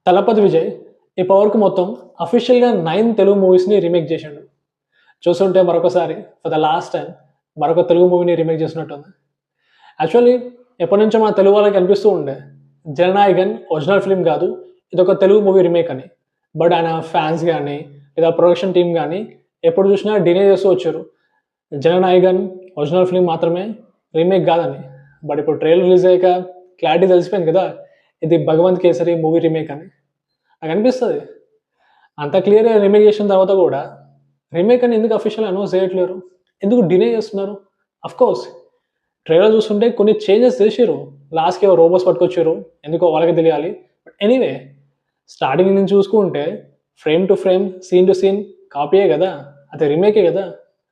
తలపతి విజయ్ ఇప్పటివరకు మొత్తం అఫీషియల్‌గా 9 తెలుగు మూవీస్‌ని రీమేక్ చేసిండు. చూస్తుంటే మరొకసారి ఫర్ ద లాస్ట్ టైమ్ మరొక తెలుగు మూవీని రీమేక్ చేసినట్టుంది. యాక్చువల్లీ ఎప్పటినుంచో మన తెలుగు వాళ్ళకి అనిపిస్తూ ఉండే 'జననాయకన్' ఒరిజినల్ ఫిల్మ్ కాదు. ఇదొక తెలుగు మూవీ రీమేక్ అని. బట్ ఆయన ఫ్యాన్స్ గాని, లేదా ప్రొడక్షన్ టీమ్ గాని ఎప్పుడు చూసినా డినే చేస్తూ వచ్చారు. 'జననాయకన్' ఒరిజినల్ ఫిల్మ్ మాత్రమే రీమేక్ కాదని. బట్ ఇప్పుడు ట్రైలర్ రిలీజ్ అయ్యాక క్లారిటీ తెలిసిపోయింది కదా! ఇది 'భగవంత్ కేసరి' మూవీ రీమేక్ అని. నాకనిపిస్తది. అంత క్లియర్‌గా రీమేక్ చేసిన తర్వాత గూడా, రీమేక్ అని ఎందుకు అఫీషియల్‌గా అనౌన్స్ చేయట్లేరు? ఎందుకు డిలే చేస్తున్నారు? ఆఫ్‌కోర్స్ ట్రైలర్ చూస్తుంటే కొన్ని చేంజెస్ చేసిర్రు. లాస్ట్‌కి ఏవో రోబోట్స్ పట్టుకొచ్చిర్రు. ఎందుకో వాళ్ళకే తెలియాలి. బట్ ఎనీవే స్టార్టింగ్ నుంచి చూసుకుంటే frame to frame, scene to scene కాపీయే గదా! అది రీమేకే గదా!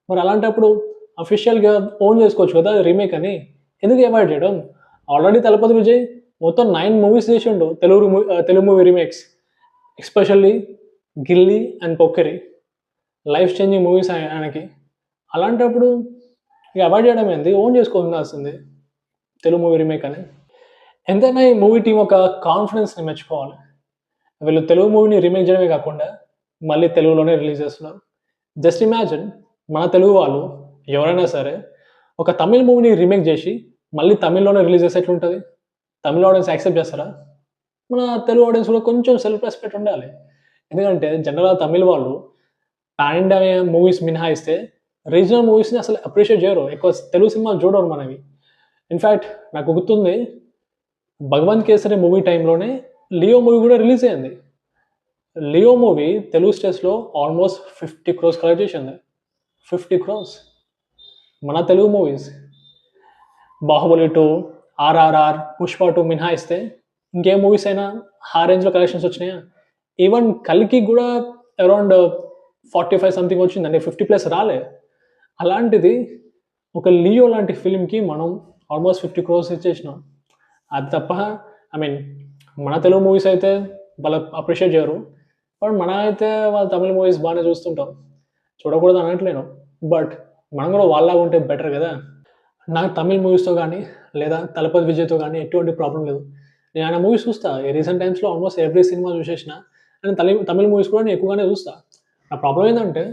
మరి అలాంటప్పుడు అఫీషియల్‌గా ఓన్ చేసుకోవచ్చు కదా! రీమేక్ అని. ఎందుకు అవాయిడ్ చేయడం? ఆల్రెడీ 'తలపతి విజయ్' మొత్తం 9 మూవీస్ చేసిండు Telugu movie remakes. Especially 'gilli' and 'Pokkiri' life changing movies ఆయనకి. అలాంటప్పుడు ఇక అవాయిడ్ చేయడం ఏంది? ఓన్ చేసుకోవాల్సింది తెలుగు మూవీ రీమేక్ అని. ఎంతైనా ఈ మూవీ టీమ్ ఒక కాన్ఫిడెన్స్‌ని మెచ్చుకోవాలి. వీళ్ళు తెలుగు మూవీని రీమేక్ చేయడమే కాకుండా మళ్ళీ తెలుగులోనే రిలీజ్ చేస్తున్నారు. జస్ట్ ఇమాజిన్ మన తెలుగు వాళ్ళు ఎవరైనా సరే ఒక తమిళ్ మూవీని రీమేక్ చేసి మళ్ళీ తమిళ్‌లోనే రిలీజ్ చేస్తే ఎట్లుంటది? తమిళ్ ఆడియన్స్ యాక్సెప్ట్ చేస్తారా? మన తెలుగు ఆడియన్స్ కూడా కొంచెం సెల్ఫ్ రెస్పెక్ట్ ఉండాలి. ఎందుకంటే జనరల్‌గా తమిళ్ వాళ్ళు పాన్ ఇండియా మూవీస్ మినహాయిస్తే రీజనల్ మూవీస్‌ని అసలు అప్రిషియేట్ చేయరు. ఎక్కువ తెలుగు సినిమాలు చూడరు మనవి. ఇన్‌ఫాక్ట్ నాకు గుర్తుంది 'భగవంత్ కేసరి' మూవీ టైంలోనే 'లియో' మూవీ కూడా రిలీజ్ అయింది. 'లియో' మూవీ తెలుగు స్టేట్స్‌లో ఆల్మోస్ట్ 50 క్రోర్స్ కలెక్ట్ చేసింది. 50 క్రోర్స్ మన తెలుగు మూవీస్. 'బాహుబలి 2', 'ఆర్ఆర్ఆర్', 'పుష్ప 2' మినహాయిస్తే ఇంకే మూవీస్ అయినా ఆ రేంజ్‌లో కలెక్షన్స్ వచ్చినాయా? ఈవెన్ 'కల్కి' కూడా అరౌండ్ 45 సంథింగ్ వచ్చిందండి. 50+ రాలే. అలాంటిది ఒక 'లియో' లాంటి ఫిల్మ్‌కి మనం ఆల్మోస్ట్ 50 క్రోర్స్ ఇచ్చేసినాం. అది తప్ప ఐ మీన్ మన తెలుగు మూవీస్ అయితే వాళ్ళు అప్రిషియేట్ చేయరు. బట్ మనం అయితే వాళ్ళ తమిళ్ మూవీస్ బాగానే చూస్తుంటాం. చూడకూడదు అనట్లేను. బట్ మనం కూడా వాళ్ళలాగా ఉంటే బెటర్ కదా! నాకు తమిళ్ మూవీస్‌తో గానీ, లేదా 'తలపతి విజయ్‌తో' గానీ ఎటువంటి ప్రాబ్లమ్ లేదు. నేను ఆయన మూవీస్ చూస్తా. ఈ రీసెంట్ టైమ్స్‌లో ఆల్మోస్ట్ ఎవ్రీ సినిమా చూసేసిన. అండ్ తమిళ్ మూవీస్ కూడా నేను ఎక్కువగానే చూస్తా. నా ప్రాబ్లమ్ ఏందంటే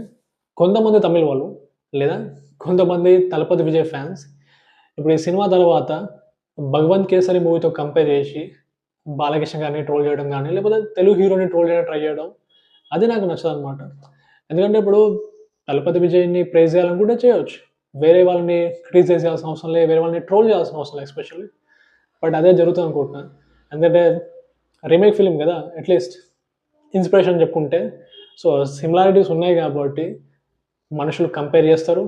కొంతమంది తమిళ్ వాళ్ళు, లేదా కొంతమంది 'తలపతి విజయ్' ఫ్యాన్స్ ఇప్పుడు ఈ సినిమా తర్వాత 'భగవంత్ కేసరి' మూవీతో కంపేర్ చేసి బాలకృష్ణ గారిని ట్రోల్ చేయడం గానీ, లేకపోతే తెలుగు హీరోని ట్రోల్ చేయడానికి ట్రై చేయడం అది నాకు నచ్చదనమాట. ఎందుకంటే ఇప్పుడు 'తలపతి విజయ్‌ని' ప్రైజ్ చేయాలనుకుంటే చేయొచ్చు. వేరే వాళ్ళని క్రిటిసైజ్ చేయాల్సిన అవసరం లేదు. వేరే వాళ్ళని ట్రోల్ చేయాల్సిన అవసరం లేదు ఎస్పెషల్లీ. బట్ అదే జరుగుతుందనుకుంటున్నా. ఎందుకంటే రీమేక్ ఫిల్మ్ గదా! అట్‌లీస్ట్ ఇన్స్‌పిరేషన్ చెప్పుకుంటే సో, సిమిలారిటీస్ ఉన్నాయి కాబట్టి మనుషులు కంపేర్ చేస్తారు.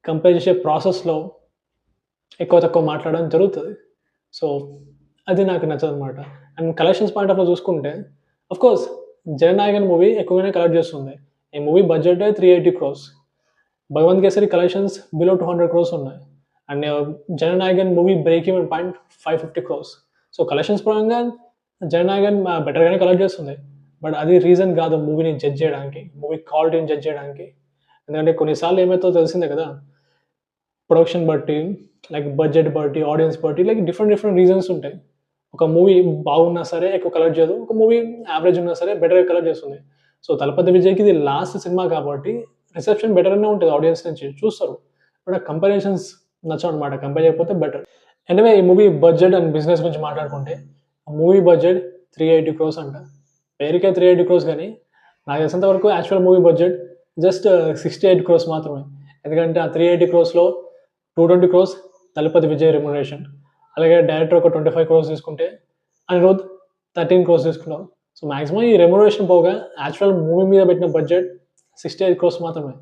కంపేర్ చేసే ప్రాసెస్‌లో ఎక్కువ తక్కువ మాట్లాడడం జరుగుతది. సో, అది నాకు నచ్చదనమాట. అండ్ కలెక్షన్స్ పాయింట్ ఆఫ్ వ్యూలో చూసుకుంటే ఆఫ్‌కోర్స్ 'జననాయకన్' మూవీ ఎక్కువగానే కలెక్ట్ చేస్తుంది. ఈ మూవీ బడ్జెటే 380 crores. 'Bhagavanth Kesari' collections below 200 crores ఉన్నాయి. And 'Jana Nayagan' movie break even point 550 crores. So, collections పరంగా 'జననాయకన్' బెటర్‌గానే కలెక్ట్ చేస్తుంది. బట్ అది రీజన్ కాదు మూవీని జడ్జ్ చేయడానికి. మూవీ క్వాలిటీని జడ్జ్ చేయడానికి. ఎందుకంటే కొన్ని సార్లు ఏమైతదో తెలిసిందే కదా! ప్రొడక్షన్ బట్టి, లైక్ బడ్జెట్ బట్టి, ఆడియన్స్ బట్టి లైక్ డిఫరెంట్ రీజన్స్ ఉంటాయి. ఒక మూవీ బాగున్నా సరే ఎక్కువ కలెక్ట్ చేయదు. ఒక మూవీ యావరేజ్ ఉన్నా సరే బెటర్‌గా కలెక్ట్ చేస్తుంది. సో, 'తలపతి విజయ్‌కి' ఇది లాస్ట్ సినిమా కాబట్టి రిసెప్షన్ బెటర్‌గానే ఉంటది ఆడియన్స్ నుంచి చూస్తారు. బట్ ఆ కంపారిజన్స్ నచ్చవనమాట. కంపేర్ చేయకపోతే బెటర్. ఎనీవే ఈ మూవీ బడ్జెట్ అండ్ బిజినెస్ గురించి మాట్లాడుకుంటే, మూవీ బడ్జెట్ 380 క్రోర్స్ అంట. పేరుకే 380 క్రోర్స్ గానీ, నాకు తెలిసినంత వరకు actual movie budget just 68 crores మాత్రమే. ఎందుకంటే ఆ 380 క్రోర్స్‌లో 220 క్రోర్స్ 'తలపతి విజయ్' రెమ్యునరేషన్. అలాగే డైరెక్టర్ ఒక 25 క్రోర్స్ తీసుకుంటే, అనిరుద్ 13 క్రోర్స్ తీసుకున్నారు. సో, మాక్సిమం ఈ రెమ్యునరేషన్ పోగా యాక్చువల్ మూవీ మీద పెట్టిన బడ్జెట్ 68 క్రోర్స్ మాత్రమే.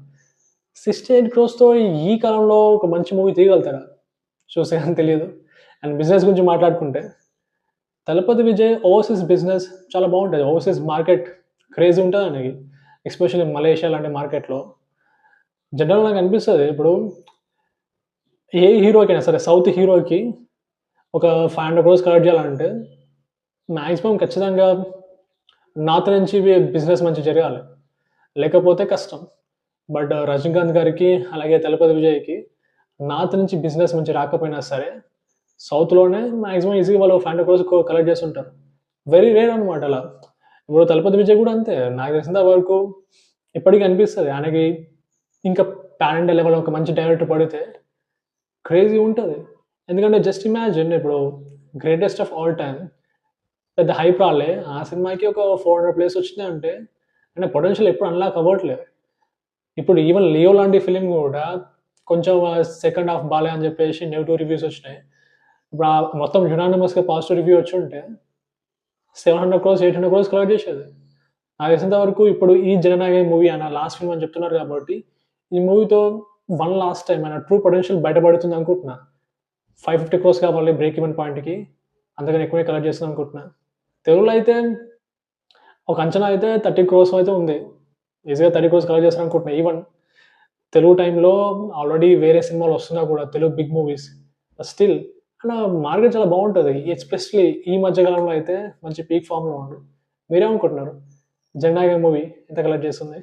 68 క్రోర్స్‌తో ఈ కాలంలో ఒక మంచి మూవీ తీయగలుగుతారా? చూస్తే గాని తెలీదు. అండ్ బిజినెస్ గురించి మాట్లాడుకుంటే 'తలపతి విజయ్' ఓవర్‌సీస్ బిజినెస్ చాలా బావుంటది. ఓవర్‌సీస్ మార్కెట్ క్రేజీ ఉంటది ఆయనకి. ఎస్పెషల్లీ మలేషియా లాంటి మార్కెట్‌లో. జనరల్‌గా నాకు అనిపిస్తది ఇప్పుడు ఏ హీరోకైనా సరే సౌత్ హీరోకి ఒక 500 క్రోర్స్ కలెక్ట్ చేయాలంటే మాక్సిమం ఖచ్చితంగా నార్త్ నుంచి బిజినెస్ మంచిగా జరగాలి. లేకపోతే కష్టం. బట్ రజనీకాంత్ గారికి అలాగే 'తలపతి విజయ్‌కి' నార్త్ నుంచి బిజినెస్ మంచిగా రాకపోయినా సరే సౌత్‌లోనే మాక్సిమం ఈజీగా వాళ్ళు 500 క్రోర్స్ కలెక్ట్ చేసుంటారు. వెరీ రేర్ అనమాట అలా. ఇప్పుడు తలపతి విజయ్ కూడా అంతే. నాకు తెలిసినంత వరకు ఇప్పటికి అనిపిస్తది ఆయనకి ఇంకా పాన్ ఇండియా లెవెల్‌లో ఒక మంచి డైరెక్టర్ పడితే క్రేజీ ఉంటది. ఎందుకంటే జస్ట్ ఇమాజిన్ ఇప్పుడు 'గ్రేటెస్ట్ ఆఫ్ ఆల్ టైమ్' పెద్ద హైప్ రాలే. ఆ సినిమాకి ఒక 400 ప్లేస్ వచ్చినాయంటే ఆయన పొటెన్షియల్ ఎప్పుడు అన్‌లాక్ అవ్వట్లేదు. ఇప్పుడు ఈవెన్ 'లియో' లాంటి ఫిల్మ్ గూడా కొంచెం సెకండ్ హాఫ్ బాలే అని జెప్పేసి నెగెటివ్ రివ్యూస్ వచ్చినాయి. ఇప్పుడు మొత్తం యునానిమస్‌గా పాజిటివ్ రివ్యూ వచ్చుంటే 700 క్రోర్స్, 800 క్రోర్స్ కలెక్ట్ చేసేది. నాకు తెలిసినంత వరకు ఇప్పుడు ఈ 'జననాయక' మూవీ ఆయన లాస్ట్ ఫిల్మ్ అని చెప్తున్నారు కాబట్టి, ఈ మూవీతో వన్ లాస్ట్ టైమ్ ఆయన ట్రూ పొటెన్షియల్ బయటపడుతుంది అనుకుంటున్నా. 550 క్రోర్స్ కావాలి బ్రేక్ ఈవెన్ పాయింట్‌కి. అంతకన్నా ఎక్కువే కలెక్ట్ చేస్తుంది అనుకుంటున్నా. తెలుగులో అయితే ఒక అంచనా అయితే 30 క్రోర్స్ అయితే ఉంది. ఈజీగా 30 క్రోర్స్ కలెక్ట్ చేస్తారనుకుంటున్నా. ఈవెన్ తెలుగు టైమ్‌లో ఆల్రెడీ వేరే సినిమాలు వస్తున్నా కూడా తెలుగు బిగ్ మూవీస్. స్టిల్ అలా మార్కెట్ చాలా బావుంటది. ఎస్పెషల్లీ ఈ మధ్య కాలంలో అయితే మంచి పీక్ ఫార్మ్‌లో ఉంది. మీరేమనుకుంటున్నారు? 'జననాయక' మూవీ ఎంత కలెక్ట్ చేస్తుంది?